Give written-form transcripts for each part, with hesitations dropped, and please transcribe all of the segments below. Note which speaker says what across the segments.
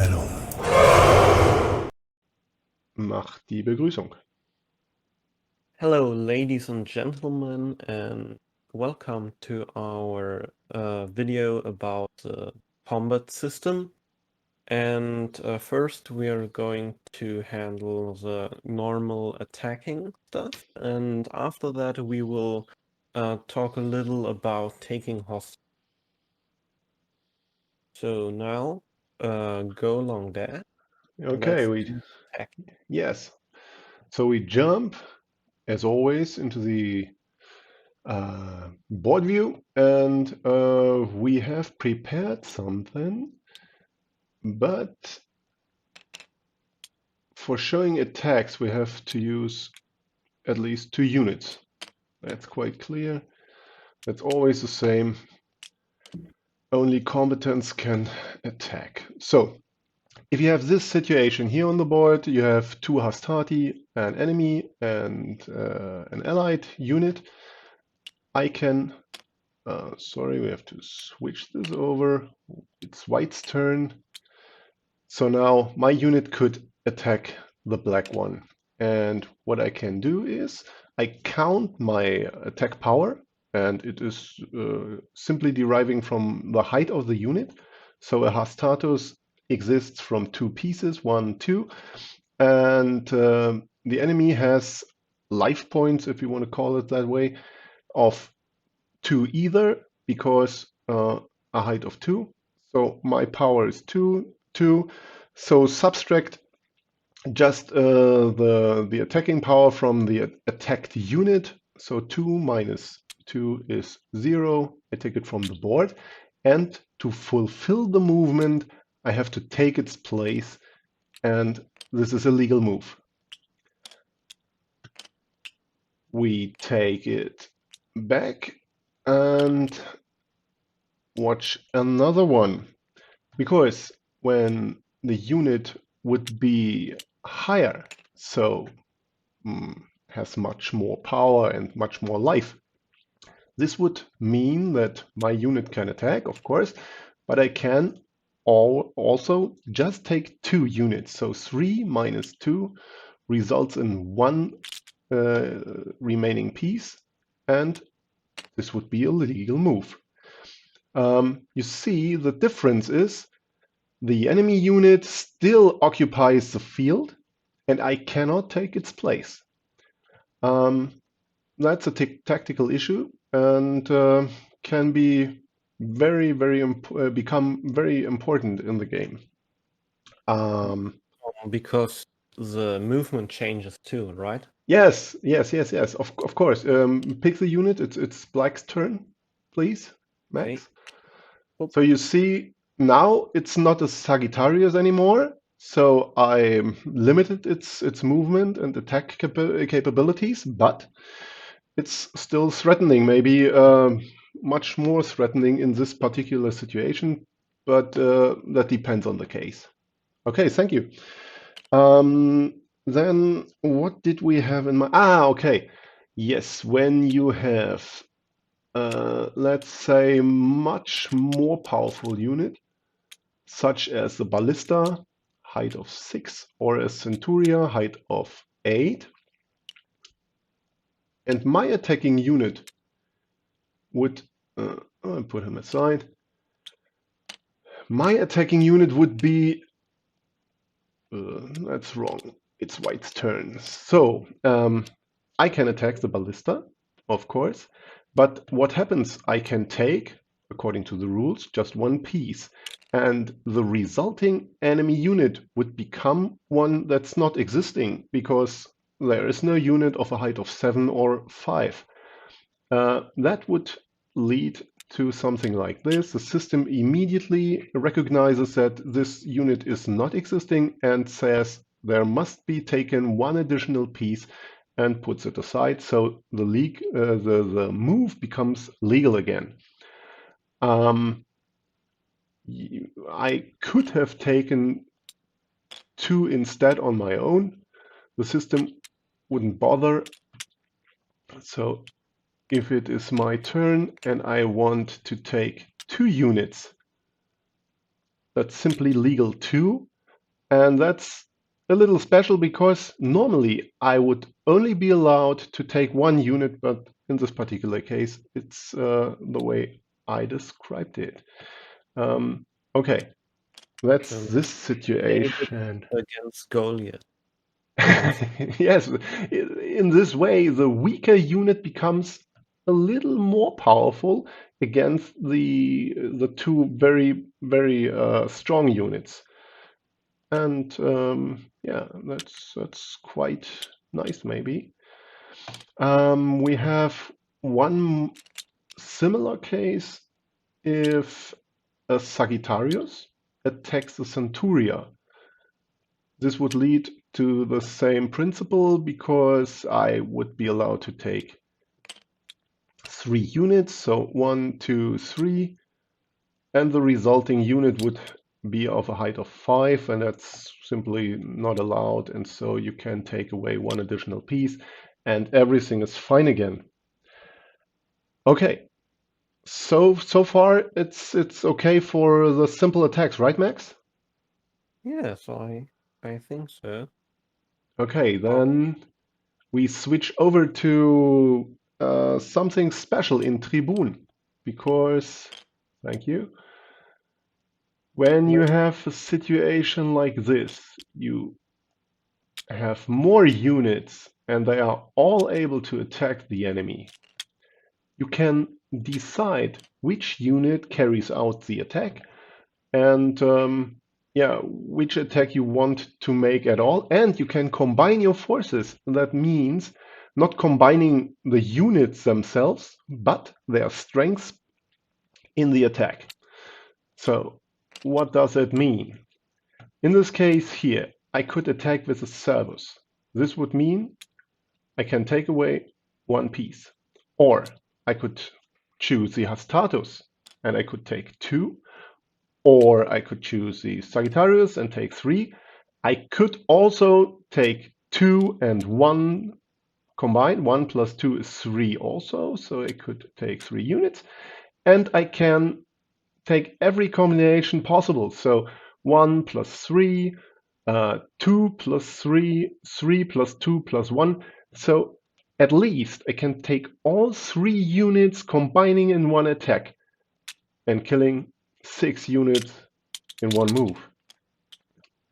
Speaker 1: Impero.
Speaker 2: Mach die Begrüßung.
Speaker 3: Hello, ladies and gentlemen, and welcome to our video about the combat system. And first, we are going to handle the normal attacking stuff, and after that, we will talk a little about taking hostage. So now, go along there.
Speaker 2: Okay,
Speaker 3: Let's do attacking.
Speaker 2: yes. So we jump, as always, into the board view, and we have prepared something, but for showing attacks, we have to use at least 2 units. That's quite clear. That's always the same. Only combatants can attack. So, if you have this situation here on the board, you have 2 hastati, an enemy, and an allied unit. I can, sorry, we have to switch this over. It's white's turn. So now my unit could attack the black one. And what I can do is I count my attack power, and it is simply deriving from the height of the unit. So a hastatus exists from 2 pieces, 1, 2, and the enemy has life points, if you want to call it that way, of 2 either, because a height of 2. So my power is 2, 2. So subtract just the attacking power from the attacked unit. So 2 minus 2 is 0. I take it from the board. And to fulfill the movement, I have to take its place. And this is a legal move. We take it back and watch another one. Because when the unit would be higher, so has much more power and much more life, this would mean that my unit can attack, of course, but I can also just take 2 units. So 3 minus 2 results in 1 remaining piece, and this would be a legal move. You see, the difference is the enemy unit still occupies the field, and I cannot take its place. That's a tactical issue, and can be become very important in the game.
Speaker 3: Because the movement changes too, right?
Speaker 2: Yes. Of course. Pick the unit. It's black's turn, please, Max.
Speaker 3: Okay.
Speaker 2: So you see now it's not a Sagittarius anymore. So I limited its movement and attack capabilities, but it's still threatening, maybe much more threatening in this particular situation, but that depends on the case. Okay, thank you. Then what did we have in mind? Okay. Yes, when you have, let's say, much more powerful unit, such as the ballista, height of 6, or a centuria, height of 8, and my attacking unit would, I'll put him aside. My attacking unit would be, that's wrong, it's white's turn. So I can attack the ballista, of course, but what happens, I can take, according to the rules, just 1 piece, and the resulting enemy unit would become one that's not existing, because there is no unit of a height of 7 or 5. That would lead to something like this. The system immediately recognizes that this unit is not existing and says there must be taken 1 additional piece and puts it aside. So the move becomes legal again. I could have taken 2 instead on my own. The system wouldn't bother. So if it is my turn and I want to take 2 units, that's simply legal 2. And that's a little special because normally I would only be allowed to take one unit, but in this particular case, it's the way I described it. Okay, that's
Speaker 3: Can
Speaker 2: this
Speaker 3: David
Speaker 2: situation.
Speaker 3: against Goliath.
Speaker 2: Yes, in this way, the weaker unit becomes a little more powerful against the two very strong units. And yeah, that's quite nice, maybe. We have one similar case if a Sagittarius attacks the Centuria. This would lead to the same principle because I would be allowed to take 3 units, so 1, 2, 3, and the resulting unit would be of a height of 5, and that's simply not allowed, and so you can take away 1 additional piece, and everything is fine again. Okay, so far it's okay for the simple attacks, right, Max?
Speaker 3: Yes, I think so.
Speaker 2: Okay, then we switch over to something special in Tribun, because, thank you, when you have a situation like this, you have more units and they are all able to attack the enemy. You can decide which unit carries out the attack and yeah, which attack you want to make at all, and you can combine your forces. That means not combining the units themselves, but their strengths in the attack. So what does that mean? In this case here, I could attack with a servus. This would mean I can take away 1 piece. Or I could choose the Hastatus and I could take 2. Or I could choose the Sagittarius and take 3. I could also take 2 and 1 combined. 1 plus 2 is 3 also, so I could take 3 units. And I can take every combination possible. So 1 plus 3, 2 plus 3, 3 plus 2 plus 1. So at least I can take all 3 units combining in one attack and killing 6 units in one move.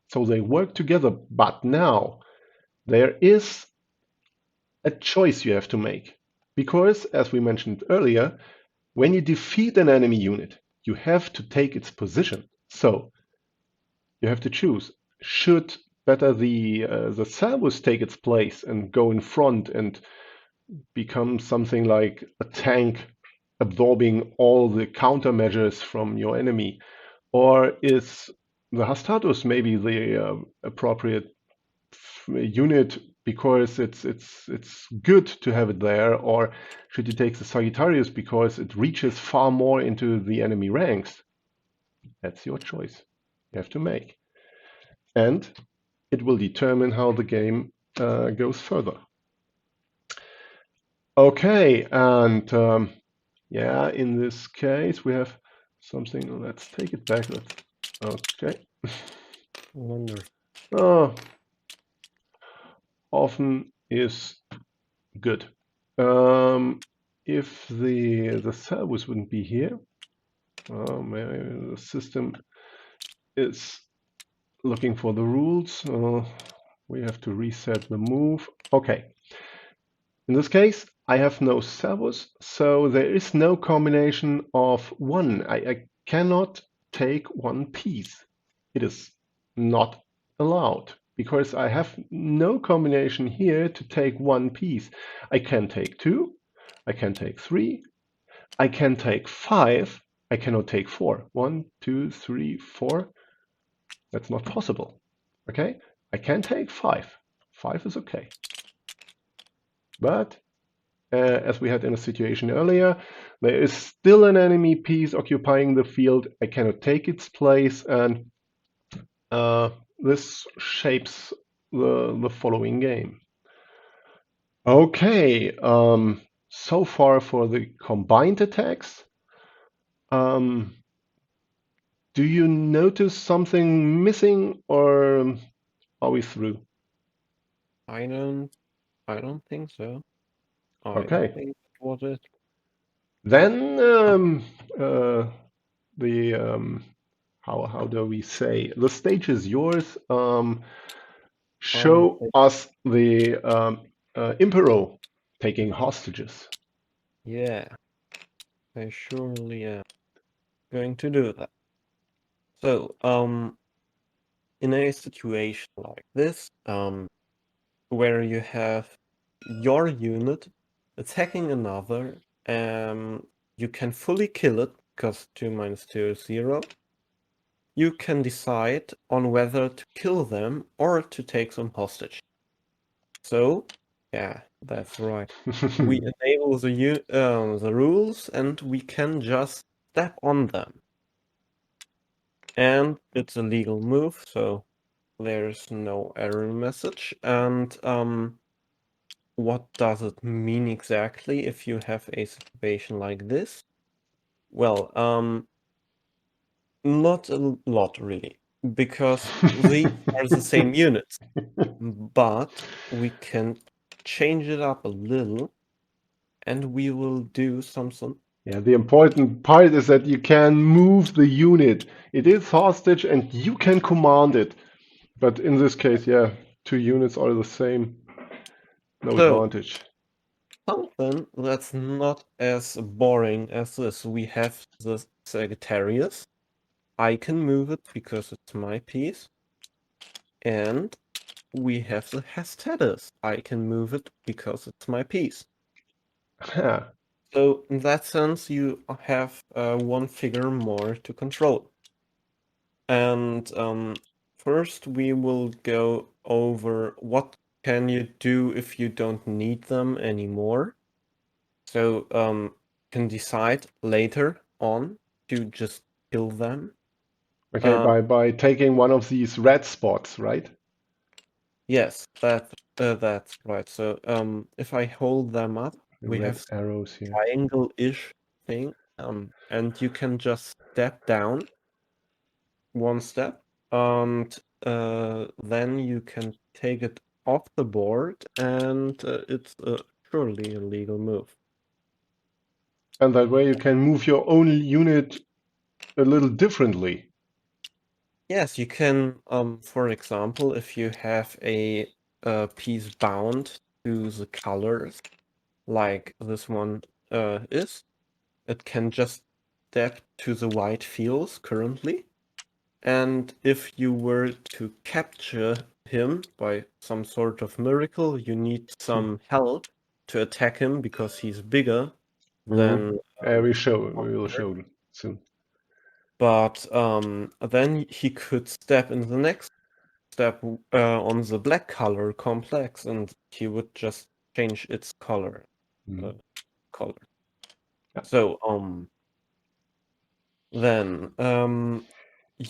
Speaker 2: So they work together, but now there is a choice you have to make. Because, as we mentioned earlier, when you defeat an enemy unit, you have to take its position. So you have to choose. Should better the servus take its place and go in front and become something like a tank absorbing all the countermeasures from your enemy? Or is the Hastatus maybe the appropriate unit because it's good to have it there? Or should you take the Sagittarius because it reaches far more into the enemy ranks? That's your choice you have to make. And it will determine how the game goes further. Okay, and yeah, in this case we have something. Let's take it back. Okay.
Speaker 3: Wonderful.
Speaker 2: Oh, often is good. If the servus wouldn't be here, maybe the system is looking for the rules. We have to reset the move. Okay. In this case, I have no servus, so there is no combination of 1. I cannot take 1 piece. It is not allowed because I have no combination here to take 1 piece. I can take 2, I can take 3, I can take 5, I cannot take 4. 1, 2, 3, 4. That's not possible. Okay, I can take 5. 5 is okay. But as we had in a situation earlier, there is still an enemy piece occupying the field. I cannot take its place, and this shapes the following game. Okay, so far for the combined attacks. Do do you notice something missing, or are we through?
Speaker 3: I don't think so. I
Speaker 2: Okay.
Speaker 3: think that was it.
Speaker 2: Then the how do we say, the stage is yours. Show us the Impero taking hostages.
Speaker 3: Yeah, I surely am going to do that. So, in a situation like this, where you have your unit attacking another, you can fully kill it because 2 minus 2 is 0. You can decide on whether to kill them or to take them hostage. So, yeah, that's right. We enable the rules and we can just step on them. And it's a legal move, so there's no error message. And what does it mean exactly if you have a situation like this? Well, not a lot really, because these are the same units, but we can change it up a little, and we will do something.
Speaker 2: Yeah, the important part is that you can move the unit. It is hostage and you can command it. But in this case, yeah, 2 units are the same. No
Speaker 3: So,
Speaker 2: advantage.
Speaker 3: something that's not as boring as this. We have the Sagittarius. I can move it because it's my piece. And we have the Hestetus. I can move it because it's my piece.
Speaker 2: Yeah.
Speaker 3: So in that sense, you have one figure more to control. And first we will go over what can you do if you don't need them anymore. So can decide later on to just kill them.
Speaker 2: Okay, by taking one of these red spots, right?
Speaker 3: Yes, that's right. So if I hold them up,
Speaker 2: The
Speaker 3: we
Speaker 2: red
Speaker 3: have
Speaker 2: arrows here.
Speaker 3: triangle-ish thing, and you can just step down one step, and then you can take it off the board, and it's surely a legal move.
Speaker 2: And that way you can move your own unit a little differently.
Speaker 3: Yes, you can, for example, if you have a piece bound to the colors, like this one is, it can just step to the white fields currently. And if you were to capture him by some sort of miracle, you need some help to attack him because he's bigger than
Speaker 2: We will
Speaker 3: monster.
Speaker 2: show soon.
Speaker 3: But then he could step in the next step on the black color complex, and he would just change its color.
Speaker 2: Mhm.
Speaker 3: Color.
Speaker 2: Yeah.
Speaker 3: So then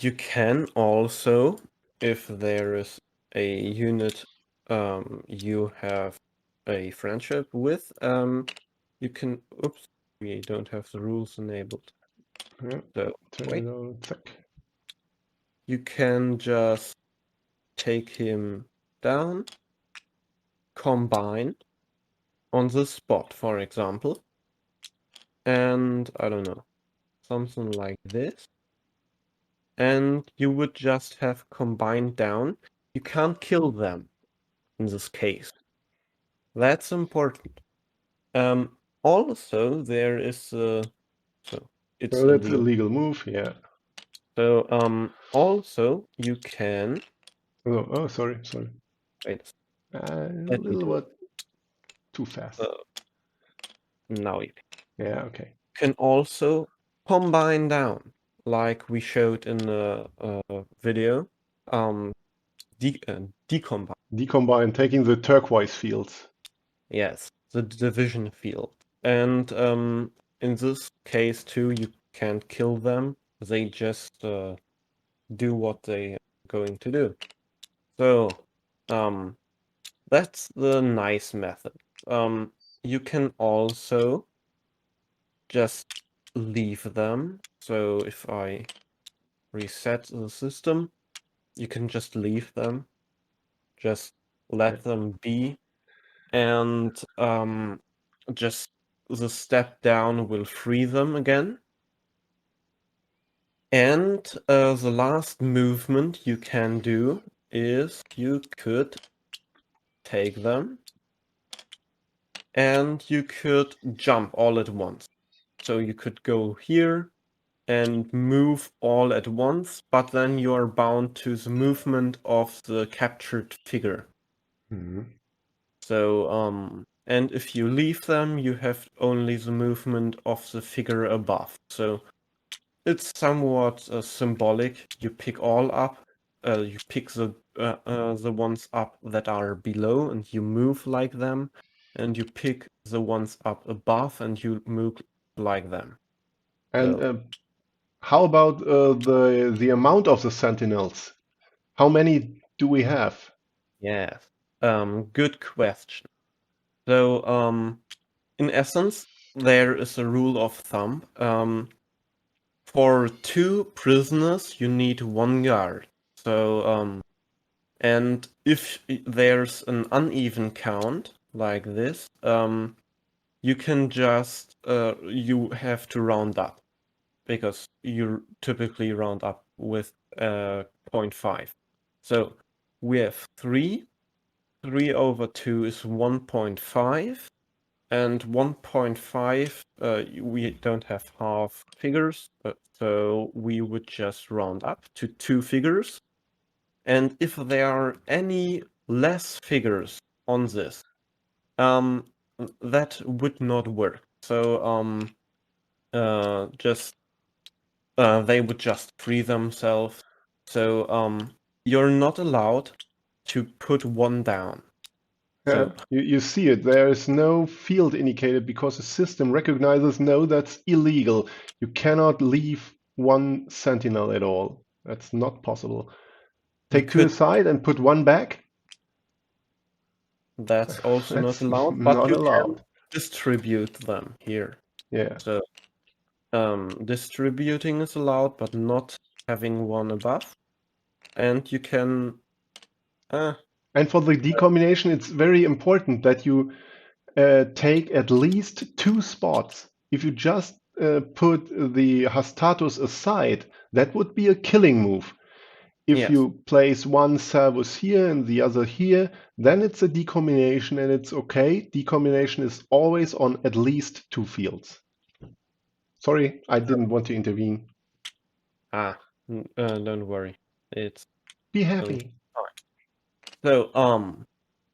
Speaker 3: you can also, if there is a unit you have a friendship with, you can, oops, we don't have the rules enabled.
Speaker 2: Yeah.
Speaker 3: So wait,
Speaker 2: Terminal check.
Speaker 3: you can just take him down, combine on the spot, for example, and I don't know, something like this. And you would just have combined down. You can't kill them in this case. That's important. Also, there is so it's
Speaker 2: So that's a
Speaker 3: illegal.
Speaker 2: legal move, yeah.
Speaker 3: So also you can
Speaker 2: Oh, sorry.
Speaker 3: wait.
Speaker 2: A
Speaker 3: Let me
Speaker 2: little
Speaker 3: do it.
Speaker 2: bit too fast.
Speaker 3: Uh, now you
Speaker 2: Yeah, okay.
Speaker 3: can also combine down, like we showed in the video. Decombine.
Speaker 2: Decombine, taking the turquoise fields.
Speaker 3: Yes, the division field. And in this case too, you can't kill them. They just do what they are going to do. So, that's the nice method. You can also just leave them. So if I reset the system, you can just leave them, just let them be, and just the step down will free them again. And the last movement you can do is you could take them and you could jump all at once. So you could go here and move all at once, but then you are bound to the movement of the captured figure. So, and if you leave them, you have only the movement of the figure above. So it's somewhat symbolic. You pick all up. You pick the ones up that are below, and you move like them. And you pick the ones up above, and you move like them.
Speaker 2: And
Speaker 3: So,
Speaker 2: how about the amount of the Sentinels? How many do we have?
Speaker 3: yes. Good question. So, in essence, there is a rule of thumb. For 2 prisoners, you need 1 guard. So, and if there's an uneven count like this, you can just you have to round up because you typically round up with 0.5. So we have 3. 3 over 2 is 1.5. And 1.5, we don't have half figures, so we would just round up to 2 figures. And if there are any less figures on this, that would not work. So just they would just free themselves. So you're not allowed to put 1 down.
Speaker 2: Yeah,
Speaker 3: So
Speaker 2: you see it. There is no field indicated because the system recognizes no, that's illegal. You cannot leave 1 Sentinel at all. That's not possible.
Speaker 3: you
Speaker 2: Take 2
Speaker 3: could,
Speaker 2: aside and put 1 back.
Speaker 3: that's also not
Speaker 2: That's
Speaker 3: allowed, but
Speaker 2: not
Speaker 3: you can
Speaker 2: allowed.
Speaker 3: distribute them here.
Speaker 2: Yeah.
Speaker 3: So distributing is allowed, but not having 1 above. And you can
Speaker 2: And for the decombination, it's very important that you take at least 2 spots. If you just put the Hastatus aside, that would be a killing move. If
Speaker 3: yes,
Speaker 2: you place 1 Servus here and the other here, then it's a decombination and it's okay. Decombination is always on at least 2 fields. Sorry, I didn't want to intervene.
Speaker 3: don't worry, it's
Speaker 2: Be
Speaker 3: totally
Speaker 2: happy.
Speaker 3: fine. So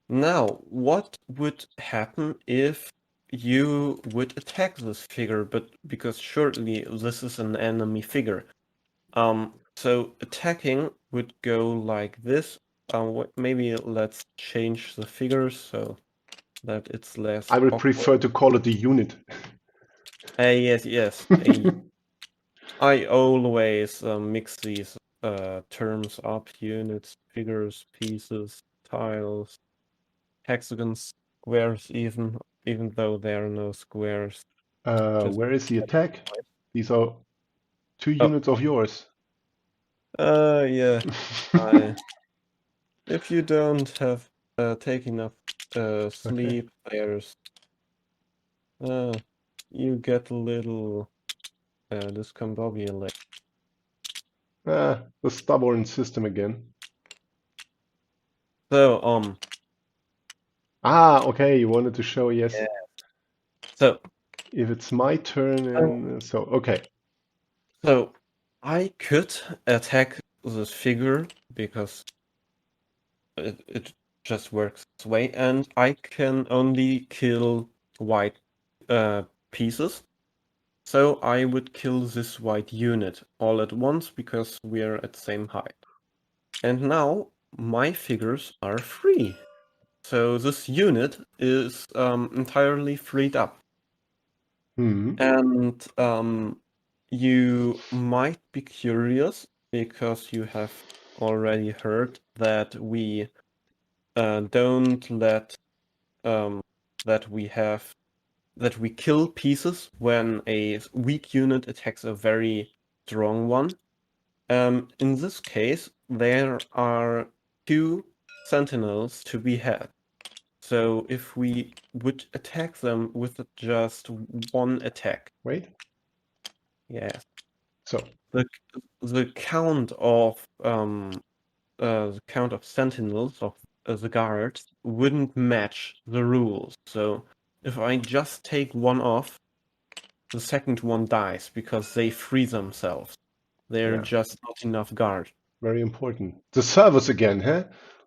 Speaker 3: now what would happen if you would attack this figure, but because surely this is an enemy figure. So attacking would go like this. Maybe let's change the figures so that it's less
Speaker 2: I would
Speaker 3: awkward.
Speaker 2: prefer to call it a unit.
Speaker 3: Yes. I always mix these terms up: units, figures, pieces, tiles, hexagons, squares, even though there are no squares. Just
Speaker 2: Where is the attack? These are 2
Speaker 3: oh,
Speaker 2: units of yours.
Speaker 3: yeah. I If you don't have take enough
Speaker 2: Okay.
Speaker 3: sleep, there's you get a little discombobulated.
Speaker 2: The stubborn system again.
Speaker 3: So
Speaker 2: Okay, you wanted to show, yes.
Speaker 3: yeah. So
Speaker 2: If it's my turn and okay.
Speaker 3: so I could attack this figure because it just works this way, and I can only kill white pieces. So I would kill this white unit all at once because we're at the same height. And now my figures are free. So this unit is entirely freed up. And you might be curious because you have already heard that we don't let that we kill pieces when a weak unit attacks a very strong one. In this case, there are 2 Sentinels to be had. So if we would attack them with just 1 attack,
Speaker 2: Wait.
Speaker 3: yes,
Speaker 2: So
Speaker 3: the count of Sentinels of the guards wouldn't match the rules. So if I just take one off, the second one dies because they free themselves. They're
Speaker 2: yeah,
Speaker 3: just not enough guard.
Speaker 2: very important. The service again, huh?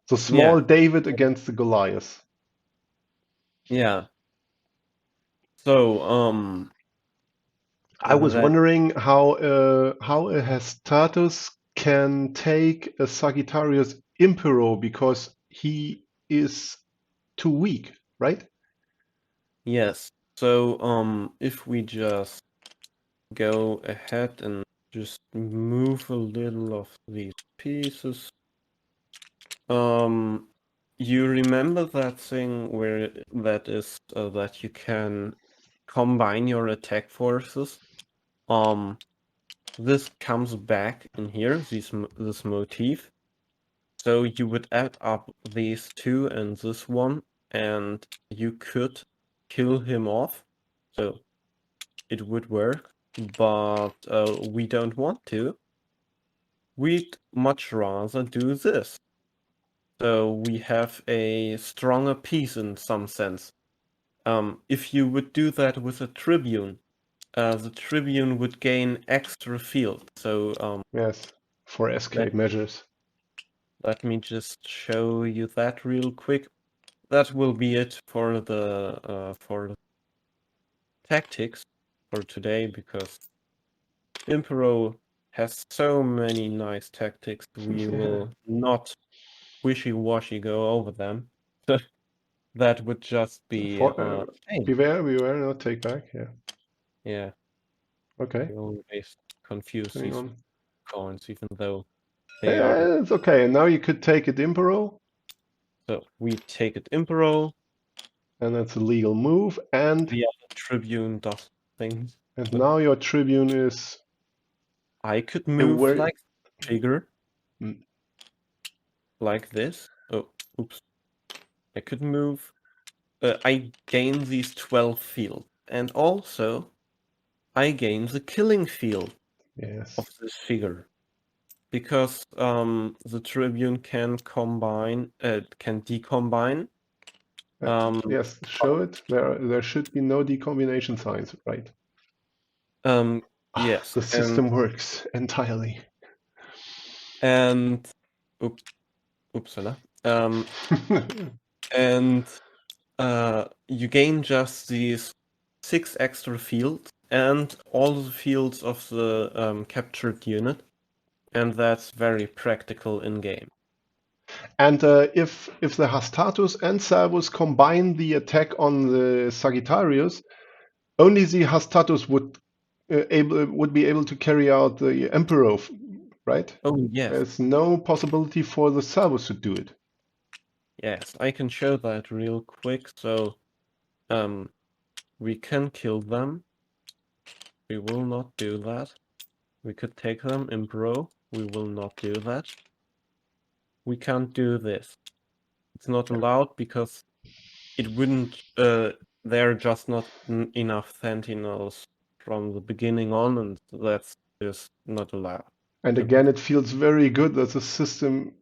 Speaker 2: The small
Speaker 3: Yeah,
Speaker 2: David against the Goliath.
Speaker 3: yeah. So
Speaker 2: I was
Speaker 3: that
Speaker 2: wondering how a Hestatus can take a Sagittarius Impero because he is too weak, right?
Speaker 3: yes. So if we just go ahead and just move a little of these pieces. You remember that thing where that is that you can combine your attack forces? This comes back in here, this motif. So you would add up these 2 and this one, and you could kill him off. So it would work, but we don't want to. We'd much rather do this. So we have a stronger piece in some sense. If you would do that with a Tribune, the Tribune would gain extra field. So
Speaker 2: Yes, for
Speaker 3: let,
Speaker 2: escape measures.
Speaker 3: let me just show you that real quick. That will be it for the tactics for today, because Impero has so many nice tactics. We will not wishy-washy go over them. That would just be
Speaker 2: For,
Speaker 3: pain.
Speaker 2: beware, not take back. Yeah.
Speaker 3: Yeah,
Speaker 2: Okay.
Speaker 3: we always confuse
Speaker 2: Hang
Speaker 3: these
Speaker 2: on.
Speaker 3: coins, even though they are.
Speaker 2: Yeah, it's okay. And now you could take it Impero,
Speaker 3: So we take it Impero,
Speaker 2: and that's a legal move.
Speaker 3: the other Tribune does things.
Speaker 2: And
Speaker 3: So
Speaker 2: now your Tribune is
Speaker 3: I could
Speaker 2: a
Speaker 3: move
Speaker 2: very
Speaker 3: like figure,
Speaker 2: mm,
Speaker 3: like this. Oh, oops. I could move. I gain these 12 field, and also I gain the killing field of
Speaker 2: yes.
Speaker 3: this figure, because the Tribune can combine, can decombine.
Speaker 2: Yes, show it. There should be no decombination signs, right?
Speaker 3: Um,
Speaker 2: Ah,
Speaker 3: yes,
Speaker 2: the system works entirely.
Speaker 3: and oop, oopsala. And you gain just these 6 extra fields and all the fields of the captured unit, and that's very practical in game.
Speaker 2: And if the Hastatus and Servus combine the attack on the Sagittarius, only the Hastatus would be able to carry out the Emperor, right?
Speaker 3: Oh yes,
Speaker 2: There's no possibility for the Servus to do it.
Speaker 3: yes, I can show that real quick. So we can kill them. We will not do that. We could take them Impero. We will not do that. We can't do this. It's not allowed because it wouldn't. There are just not enough Sentinels from the beginning on, and that's just not allowed.
Speaker 2: And
Speaker 3: So
Speaker 2: again, it feels very good that the system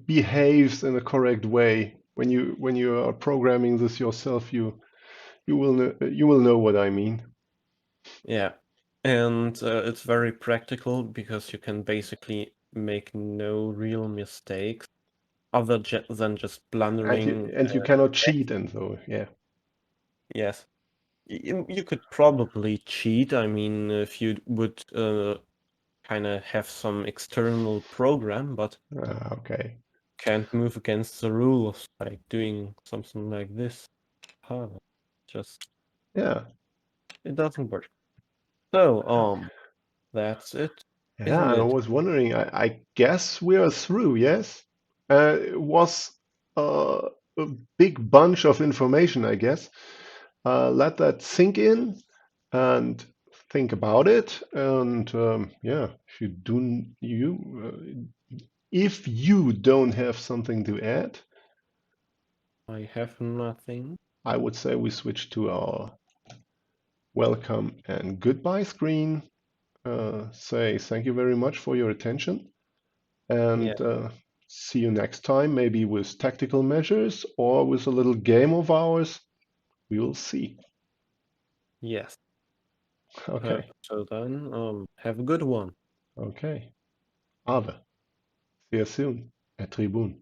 Speaker 2: behaves in a correct way. When you are programming this yourself, you will know what I mean.
Speaker 3: yeah, and it's very practical because you can basically make no real mistakes other than just blundering.
Speaker 2: And you cannot cheat, and so yeah.
Speaker 3: Yes, you could probably cheat. I mean, if you would kind of have some external program, but
Speaker 2: Okay.
Speaker 3: can't move against the rules by doing something like this. Huh, just
Speaker 2: Yeah.
Speaker 3: it doesn't work. So that's it, isn't
Speaker 2: Yeah, and I
Speaker 3: it?
Speaker 2: was wondering, I guess we are through, yes? It was a big bunch of information, I guess. Let that sink in, and think about it, and yeah, if you don't have something to add,
Speaker 3: I have nothing.
Speaker 2: I would say we switch to our welcome and goodbye screen. Say thank you very much for your attention,
Speaker 3: Yeah.
Speaker 2: and see you next time, maybe with tactical measures or with a little game of ours. We will see.
Speaker 3: Yes.
Speaker 2: Okay.
Speaker 3: So then, have a good one.
Speaker 2: Okay. Ave. See you soon at Tribun.